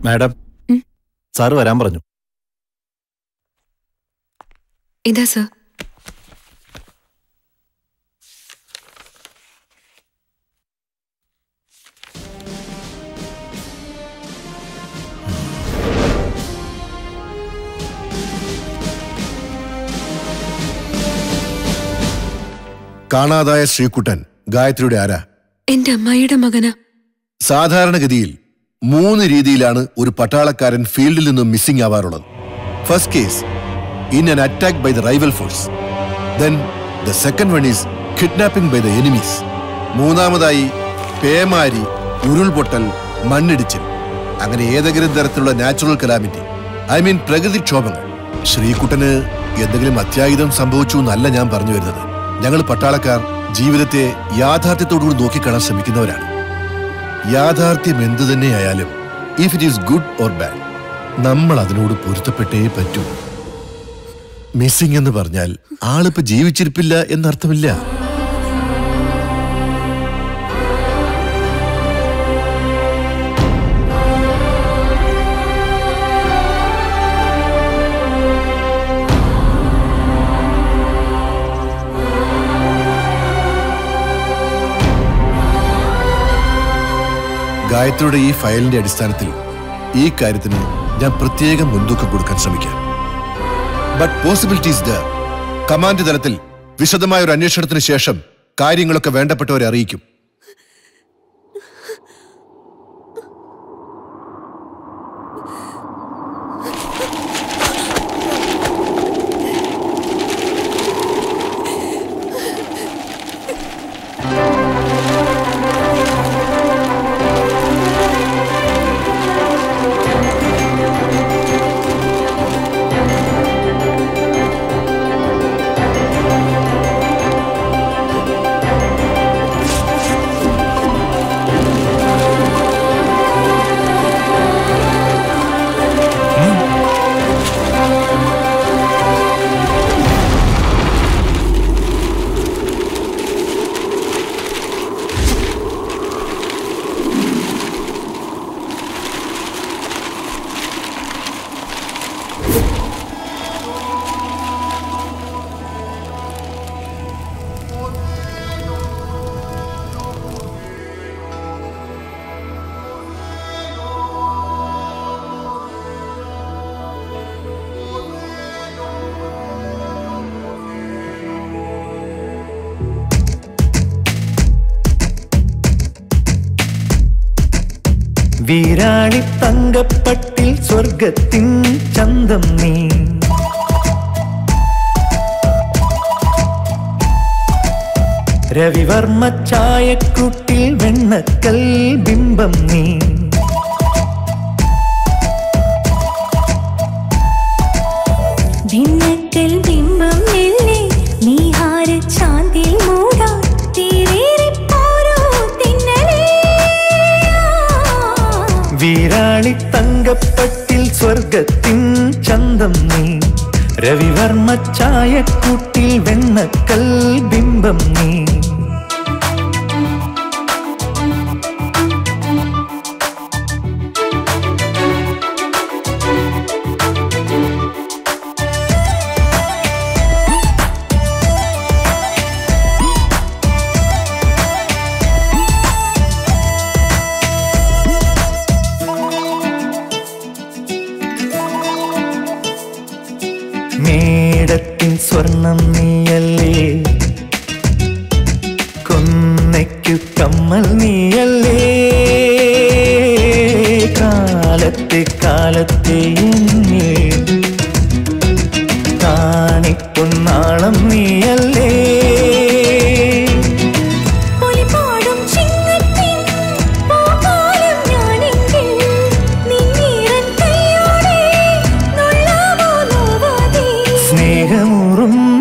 Madam, sir വരാൻ പറഞ്ഞു. ഇതാ സർ. കാണാതായ ശ്രീകുട്ടൻ ഗായത്രിയുടെ ആരാ? എന്റെ അമ്മായിയുടെ മകനാ. സാധാരണഗതിയിൽ 3 രീതിയിലാണ് ഒരു പട്ടാളക്കാരൻ ഫീൽഡിൽ നിന്നും മിസ്സിംഗ് ആവാറുള്ളത്. First case, in an attack by the rival force. Then the second one is kidnapping by the enemies. മൂന്നാമതായി പേമാരി, ഉരുൾപൊട്ടൽ, മണ്ണിടിച്ചിൽ, അങ്ങനെ ഏതെങ്കിലും തരത്തിലുള്ള നാച്ചുറൽ കലാമിറ്റി, ഐ മീൻ പ്രകൃതിക്ഷോഭങ്ങൾ. ശ്രീകുട്ടന് എന്തെങ്കിലും അത്യാഹിതം സംഭവിച്ചു എന്നല്ല ഞാൻ പറഞ്ഞു വരുന്നത്. ഞങ്ങൾ പട്ടാളക്കാർ ജീവിതത്തെ യാഥാർത്ഥ്യത്തോടുകൂടി നോക്കിക്കാണാൻ ശ്രമിക്കുന്നവരാണ്. യാഥാർത്ഥ്യം എന്തു തന്നെയായാലും, if it is good or bad, നമ്മൾ അതിനോട് പൊരുത്തപ്പെട്ടേ പറ്റൂ. മിസ്സിംഗ് എന്ന് പറഞ്ഞാൽ ആളിപ്പോ ജീവിച്ചിരിപ്പില്ല എന്നർത്ഥമില്ല. ഗായത്രിയുടെ ഈ ഫയലിന്റെ അടിസ്ഥാനത്തിൽ ഈ കാര്യത്തിന് ഞാൻ പ്രത്യേകം മുൻതൂക്കം കൊടുക്കാൻ ശ്രമിക്കാം. But possibilities there. കമാൻഡ് തലത്തിൽ വിശദമായ ഒരു അന്വേഷണത്തിന് ശേഷം കാര്യങ്ങളൊക്കെ വേണ്ടപ്പെട്ടവരെ അറിയിക്കും. വീരാളി തങ്കപ്പട്ടിൽ സ്വർഗത്തിൻ ചന്തം നീ, രവിവർമ്മ ചായക്കൂട്ടിൽ വെണ്ണക്കൽ ബിംബം നീ, വെണ്ണക്കൽ ബിംബം നെല്ലേ നീഹാര ചാന്തിൽ മൂടാ വീരാളി തങ്കപ്പട്ടിൽ സ്വർഗത്തിൻ ചന്തം നീ, രവിവർമ്മ ചായക്കൂട്ടിൽ വെണ്ണക്കൽ ബിംബം നീ. മേടത്തിൻ സ്വർണം നീയല്ലേ, കൊന്നയ്ക്കു കമ്മൽ നീയല്ലേ, കാലത്തെ കാലത്തെ കാണിപ്പൊന്നാളം നീയല്ലേ,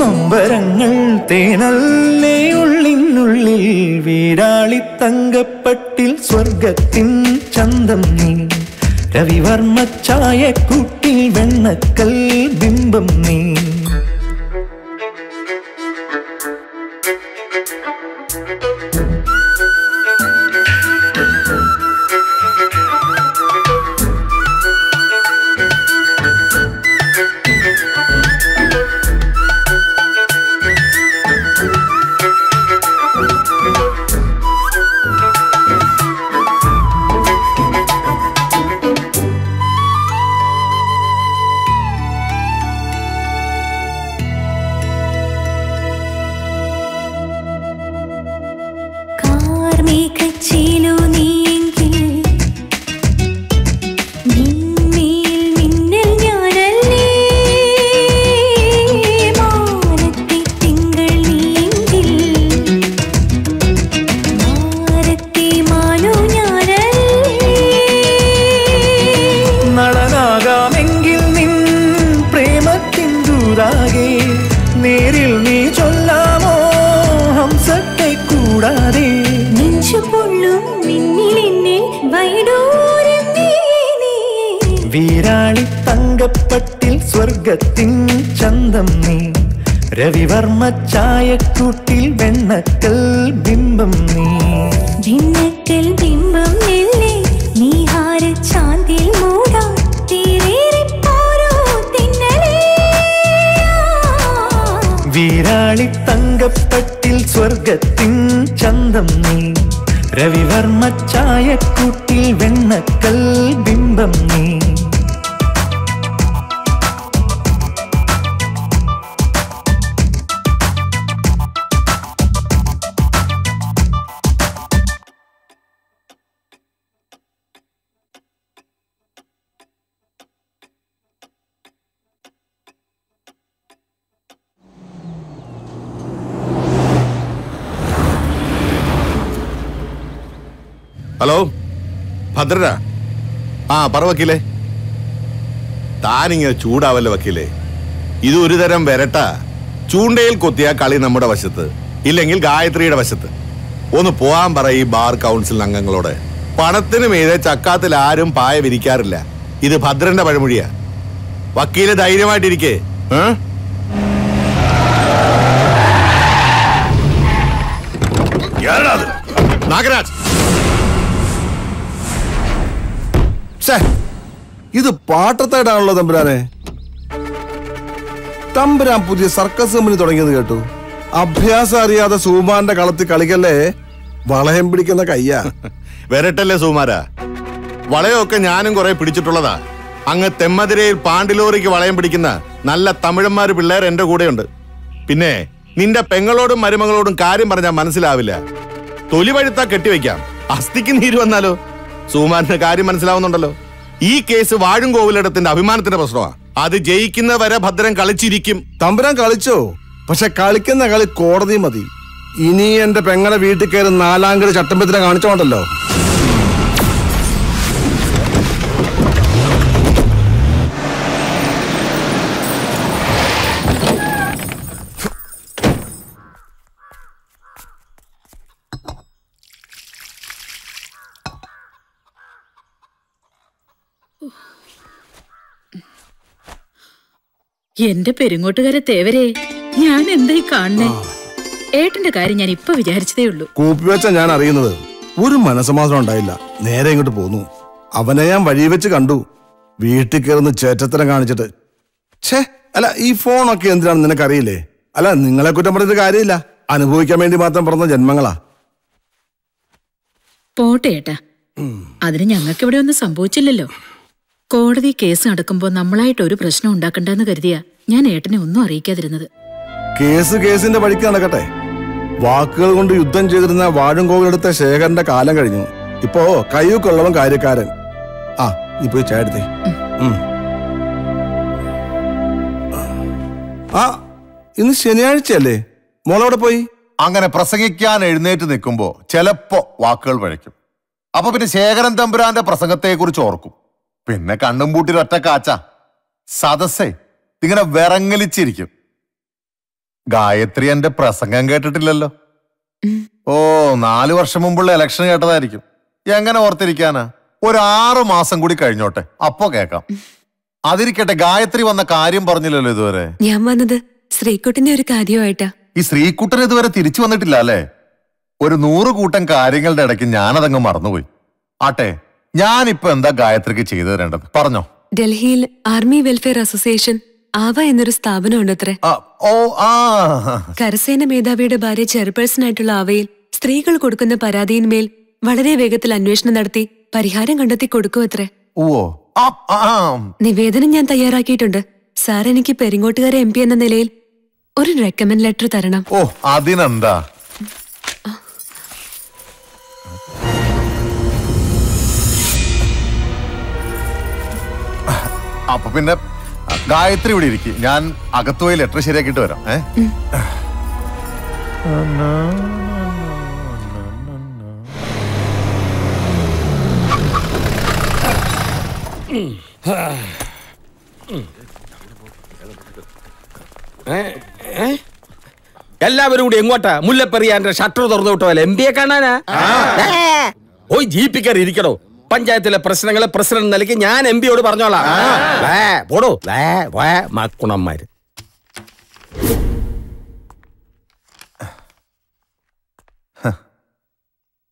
നൊമ്പരങ്ങൾ തേനല്ലേ ഉള്ളിനുള്ളിൽ. വീരാളി തങ്കപ്പട്ടിൽ സ്വർഗത്തിൻ ചന്തം നീ, രവിവർമ്മ ചായക്കൂട്ടിൽ വെണ്ണക്കൽ ബിംബം നീ. ചാർത്തും മിന്നിലിന്നിൽ വൈഡൂരം നീ വീരാളി തങ്കപ്പട്ടിൽ സ്വർഗത്തിൻ ചന്തം നീ രവിവർമ്മ ചായക്കൂട്ടിൽ വെണ്ണക്കൽ ബിംബം നീ ഭിന്നക്കൽ ബിംബം നെല്ലേ നീഹാര ചാന്തിൽ മൂടാ തീരേറിപ്പോരോ തിന്നലേ വീരാളി തങ്കപ്പട്ടിൽ സ്വർഗത്തിൻ ചന്തം നീ രവിവർമ്മ ചായക്കൂട്ടിൽ വെണ്ണക്കൽ ബിംബം നീ ഹലോ ഭദ്രനാ? പറ വക്കീലേ. താനിങ്ങനെ ചൂടാവല്ലേ വക്കീലേ. ഇത് ഒരു തരം വരട്ട. ചൂണ്ടയിൽ കൊത്തിയ കളി നമ്മുടെ വശത്ത്, ഇല്ലെങ്കിൽ ഗായത്രിയുടെ വശത്ത്. ഒന്ന് പോവാൻ പറ ഈ ബാർ കൗൺസിൽ അംഗങ്ങളോട്. പണത്തിന് മീതെ ചക്കാത്തിൽ ആരും പായ വിരിക്കാറില്ല. ഇത് ഭദ്രന്റെ പഴമൊഴിയാ. വക്കീല് ധൈര്യമായിട്ടിരിക്കേ. നാഗരാജ്, ഇത് പാട്ടത്തായിട്ടാണല്ലോ തമ്പുരാനെ. തമ്പുരാൻ പുതിയ സർക്കസ് കമ്പനി തുടങ്ങിയത് കേട്ടു. അഭ്യാസം അറിയാതെ സുകുമാരന്റെ കളത്തിൽ കളിക്കല്ലേ. വളയം പിടിക്കുന്ന കയ്യാ. വരട്ടല്ലേ സുകുമാര. വളയമൊക്കെ ഞാനും കുറെ പിടിച്ചിട്ടുള്ളതാ. അങ്ങ് തെമ്മതിരയിൽ പാണ്ടിലോറിക്ക് വളയം പിടിക്കുന്ന നല്ല തമിഴന്മാര് പിള്ളേർ എന്റെ കൂടെയുണ്ട്. പിന്നെ നിന്റെ പെങ്ങളോടും മരുമകളോടും കാര്യം പറഞ്ഞാൽ മനസ്സിലാവില്ല. തൊലി വഴുത്താ കെട്ടിവെക്കാം, അസ്ഥിക്ക് നീര് വന്നാലോ. സുകുമാരന്റെ കാര്യം മനസ്സിലാവുന്നുണ്ടല്ലോ. ഈ കേസ് വാഴുംകോവിലിടത്തിന്റെ അഭിമാനത്തിന്റെ പ്രശ്നമാണ്. അത് ജയിക്കുന്നവരെ ഭദ്രൻ കളിച്ചിരിക്കും. തമ്പുരാൻ കളിച്ചോ? പക്ഷെ കളിക്കുന്ന കളി കോടതി മതി. ഇനി എന്റെ പെങ്ങളെ വീട്ടിൽ കയറി 4 കളി ചട്ടമ്പത്തിനെ കാണിച്ചോണ്ടല്ലോ. എന്റെ പെരുങ്ങോട്ടുകാരെ തേവരെ, ഞാൻ എന്തായി കാണണേ? ഏട്ടന്റെ കാര്യം ഞാൻ ഇപ്പൊ വിചാരിച്ചതേ ഉള്ളൂ. കൂപ്പിവെച്ച ഞാൻ അറിയുന്നത് ഒരു മനസമാധാനം ഉണ്ടായില്ല. നേരെ ഇങ്ങോട്ട് പോന്നു. അവനെ ഞാൻ വഴി വെച്ച് കണ്ടു. വീട്ടിൽ കയറുന്ന ചേറ്റത്തരം കാണിച്ചിട്ട്. അല്ല, ഈ ഫോണൊക്കെ എന്തിനാണ് നിനക്കറിയില്ലേ? അല്ല, നിങ്ങളെ കുറ്റം പറഞ്ഞിട്ട് കാര്യമില്ല. അനുഭവിക്കാൻ വേണ്ടി മാത്രം പറഞ്ഞ ജന്മങ്ങളാ. പോട്ടെ ഏട്ടാ, അതിന് ഞങ്ങൾക്ക് ഇവിടെ ഒന്നും സംഭവിച്ചില്ലല്ലോ. കോടതി കേസ് നടക്കുമ്പോ നമ്മളായിട്ട് ഒരു പ്രശ്നം ഉണ്ടാക്കണ്ടെന്ന് കരുതിയാ ഞാൻ ഏട്ടനെ ഒന്നും അറിയിക്കാതിരുന്നത്. കേസിന്റെ വഴിക്ക് നടക്കട്ടെ. വാക്കുകൾ കൊണ്ട് യുദ്ധം ചെയ്തിരുന്ന വാഴുംകോവിലെടുത്ത ശേഖരന്റെ കാലം കഴിഞ്ഞു. ഇപ്പോ കയ്യൂക്കുള്ളവൻ കാര്യക്കാരൻ. നീ പോയി ചായ എടുത്തേ. ഇന്ന് ശനിയാഴ്ചയല്ലേ? മോളവിടെ പോയി? അങ്ങനെ പ്രസംഗിക്കാൻ എഴുന്നേറ്റ് നിൽക്കുമ്പോ ചിലപ്പോ വാക്കുകൾ പഴയ്ക്കും. അപ്പൊ പിന്നെ ശേഖരൻ തമ്പുരാന്റെ പ്രസംഗത്തെ കുറിച്ച് ഓർക്കും. പിന്നെ കണ്ണും പൂട്ടി ഒറ്റ കാച്ച സദസ്സേ ഇങ്ങനെ വിറങ്ങലിച്ചിരിക്കും. ഗായത്രി എന്റെ പ്രസംഗം കേട്ടിട്ടില്ലല്ലോ. 4 വർഷം മുമ്പുള്ള ഇലക്ഷൻ കേട്ടതായിരിക്കും. എങ്ങനെ ഓർത്തിരിക്കാനാ? ഒരു 6 മാസം കൂടി കഴിഞ്ഞോട്ടെ, അപ്പോ കേക്കാം. അതിരിക്കട്ടെ, ഗായത്രി വന്ന കാര്യം പറഞ്ഞില്ലല്ലോ ഇതുവരെ. ഞാൻ വന്നത് ശ്രീകുട്ടിന്റെ ഒരു കാര്യമായിട്ടാ. ഈ ശ്രീകുട്ടൻ ഇതുവരെ തിരിച്ചു വന്നിട്ടില്ല അല്ലേ? ഒരു 100 കൂട്ടം കാര്യങ്ങളുടെ ഇടയ്ക്ക് ഞാനതങ്ങ് മറന്നുപോയി. ആട്ടെ, ഞാനിപ്പോ എന്താ ഗായത്രിക്ക് ചെയ്തു തരേണ്ടത്? പറഞ്ഞോ. ഡൽഹിയിൽ ആർമി വെൽഫെയർ അസോസിയേഷൻ ആവ എന്നൊരു സ്ഥാപനം ഉണ്ടത്രേ. കരസേന മേധാവിയുടെ ഭാര്യ ചെയർപേഴ്സൺ ആയിട്ടുള്ള ആവയിൽ സ്ത്രീകൾ കൊടുക്കുന്ന പരാതിയിന്മേൽ വളരെ വേഗത്തിൽ അന്വേഷണം നടത്തി പരിഹാരം കണ്ടെത്തി കൊടുക്കുമത്രേ. നിവേദനം ഞാൻ തയ്യാറാക്കിയിട്ടുണ്ട്. സാർ എനിക്ക് പെരിങ്ങോട്ടുകാരെ MP എന്ന നിലയിൽ ഒരു റെക്കമെൻഡ് ലെറ്റർ തരണം. അതിനെന്താ? അപ്പൊ പിന്നെ ഗായത്രി ഇവിടെ ഇരിക്കും. ഞാൻ അകത്തുപോയി ലെറ്റർ ശരിയാക്കിയിട്ട് വരാം. എല്ലാവരും കൂടി എങ്ങോട്ടാ? മുല്ലപ്പെരിയാറിന്റെ ഷട്ടർ തുറന്നു വിട്ടോ? MP കാണാനാ? പോയി ജീപ്പിക്കാർ ഇരിക്കണോ? പഞ്ചായത്തിലെ പ്രശ്നങ്ങളെ പ്രസിഡന്റ് നിലയ്ക്ക് ഞാൻ MP യോട് പറഞ്ഞോളാം. പോടോ മക്കുണന്മാര്.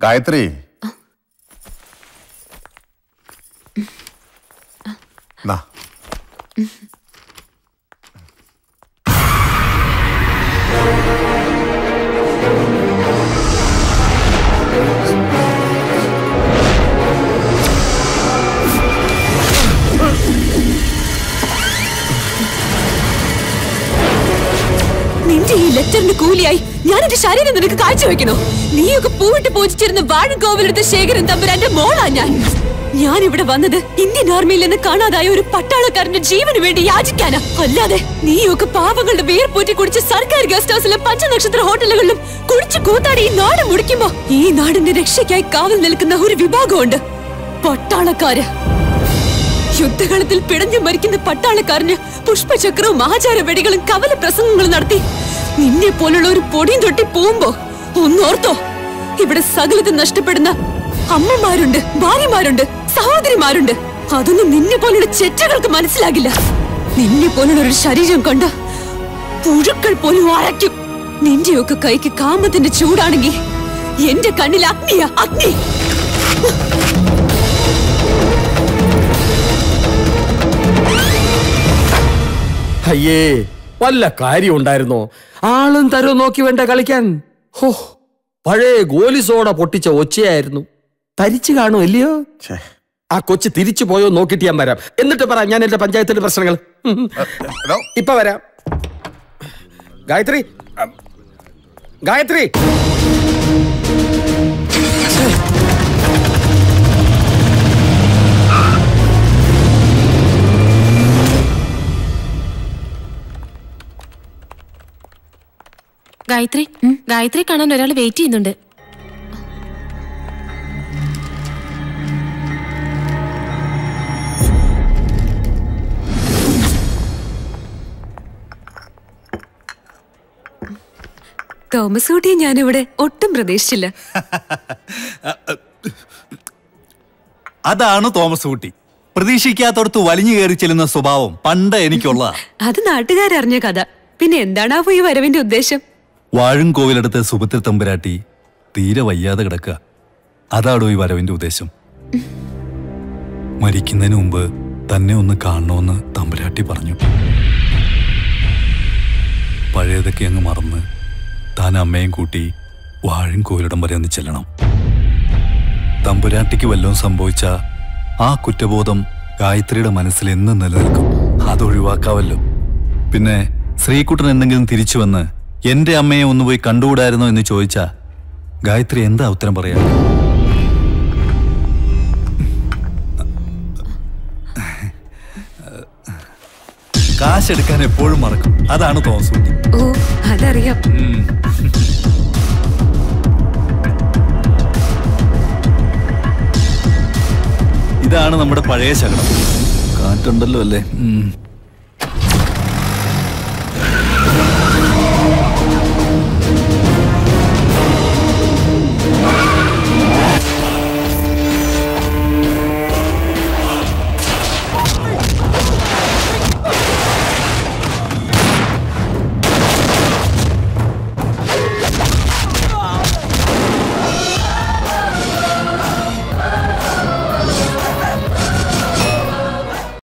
ഗായത്രി, നാ നിന്റെ ഈ ലെറ്ററിന് കൂലിയായി ഞാൻ എന്റെ ശരീരം നിനക്ക് കാഴ്ചവെക്കണോ? നീയൊക്കെ പൂവിട്ട് പൂജിച്ചിരുന്ന വാഴക്കോവിലെടുത്ത ശേഖരൻ തമ്പുരാന്റെ മോളാ ഞാൻ. ഞാൻ ഇവിടെ വന്നത് ഇന്ത്യൻ ആർമിയിൽ നിന്ന് കാണാതായ ഒരു പട്ടാളക്കാരന്റെ ജീവന് വേണ്ടി യാചിക്കാനാ. അല്ലാതെ നീയൊക്കെ പാവങ്ങളുടെ വേർപൂറ്റി കുടിച്ച് സർക്കാർ ഗസ്റ്റ് ഹൗസിലും പഞ്ചനക്ഷത്ര ഹോട്ടലുകളിലും കുടിച്ചു കൂത്താടി ഈ നാട് മുടിക്കുമ്പോ ഈ നാടിന്റെ രക്ഷയ്ക്കായി കാവൽ നിൽക്കുന്ന ഒരു വിഭാഗമുണ്ട്, പട്ടാളക്കാര്. യുദ്ധകളത്തിൽ പിടഞ്ഞു മരിക്കുന്ന പട്ടാളക്കാരന് പുഷ്പചക്രവും ആചാര വെടികളും കവല പ്രസംഗങ്ങളും നടത്തി നിന്നെ പോലുള്ള ഒരു പൊടിയും തൊട്ടി പോകുമ്പോ ഒന്നോർത്തോ, ഇവിടെ സകലതും നഷ്ടപ്പെടുന്ന അമ്മമാരുണ്ട്, ഭാര്യമാരുണ്ട്, സഹോദരിമാരുണ്ട്. അതൊന്നും നിന്നെ പോലുള്ള ചെറ്റകൾക്ക് മനസ്സിലാകില്ല. നിന്നെ പോലുള്ള ഒരു ശരീരം കൊണ്ട് പുഴുക്കൾ പോലും അരയ്ക്കും. നിന്റെയൊക്കെ കൈക്ക് കാമത്തിന്റെ ചൂടാണെങ്കിൽ എന്റെ കണ്ണിൽ അഗ്നിയാ, അഗ്നി. അയ്യേ, വല്ല കാര്യം ഉണ്ടായിരുന്നോ? ആളും തരവും നോക്കി വേണ്ട കളിക്കാൻ. ഹോ, പഴയ ഗോലിസോട പൊട്ടിച്ച ഒച്ചയായിരുന്നു. തരിച്ചു കാണും അല്ലയോ? ആ കൊച്ചു തിരിച്ചു പോയോ നോക്കിട്ട് ഞാൻ വരാം. എന്നിട്ട് പറ ഞാൻ എന്റെ പഞ്ചായത്തിന്റെ പ്രശ്നങ്ങൾ. ഇപ്പൊ വരാം. ഗായത്രി, ഗായത്രി. ഗായത്രി, ഗായത്രി കാണാൻ ഒരാൾ വെയിറ്റ് ചെയ്യുന്നുണ്ട്. തോമസ് കുട്ടിയെ ഞാനിവിടെ ഒട്ടും പ്രതീക്ഷിച്ചില്ല. അതാണ് തോമസ് കുട്ടി. പ്രതീക്ഷിക്കാത്തടത്ത് വലിഞ്ഞു കയറി ചെല്ലുന്ന സ്വഭാവം പണ്ട് എനിക്കുള്ള. അത് നാട്ടുകാരറിഞ്ഞ കഥ. പിന്നെ എന്താണാവോ ഈ വരവിന്റെ ഉദ്ദേശം? വാഴുംകോവിലടുത്ത് സുഭദ്ര തമ്പുരാട്ടി തീരെ വയ്യാതെ കിടക്കുക. അതാടോ ഈ വരവിന്റെ ഉദ്ദേശം. മരിക്കുന്നതിന് മുമ്പ് തന്നെ ഒന്ന് കാണണമെന്ന് തമ്പുരാട്ടി പറഞ്ഞു. പഴയതൊക്കെ അങ്ങ് മറന്ന് താൻ അമ്മയും കൂട്ടി വാഴുംകോവിലിടം വരെ ഒന്ന് ചെല്ലണം. തമ്പുരാട്ടിക്ക് വല്ലതും സംഭവിച്ച ആ കുറ്റബോധം ഗായത്രിയുടെ മനസ്സിൽ എന്നും നിലനിൽക്കും. അതൊഴിവാക്കാവല്ലോ. പിന്നെ ശ്രീകുട്ടൻ എന്തെങ്കിലും തിരിച്ചു വന്ന് എന്റെ അമ്മയെ ഒന്ന് പോയി കണ്ടുകൂടായിരുന്നോ എന്ന് ചോദിച്ചാ ഗായത്രി എന്താ ഉത്തരം പറയാ? കാശെടുക്കാൻ എപ്പോഴും മറക്കും. അതാണ് തോമസ് കുട്ടി. ഓ, അതറിയാം. ഇതാണ് നമ്മുടെ പഴയ ശകടം. കാറ്റുണ്ടല്ലോ അല്ലേ?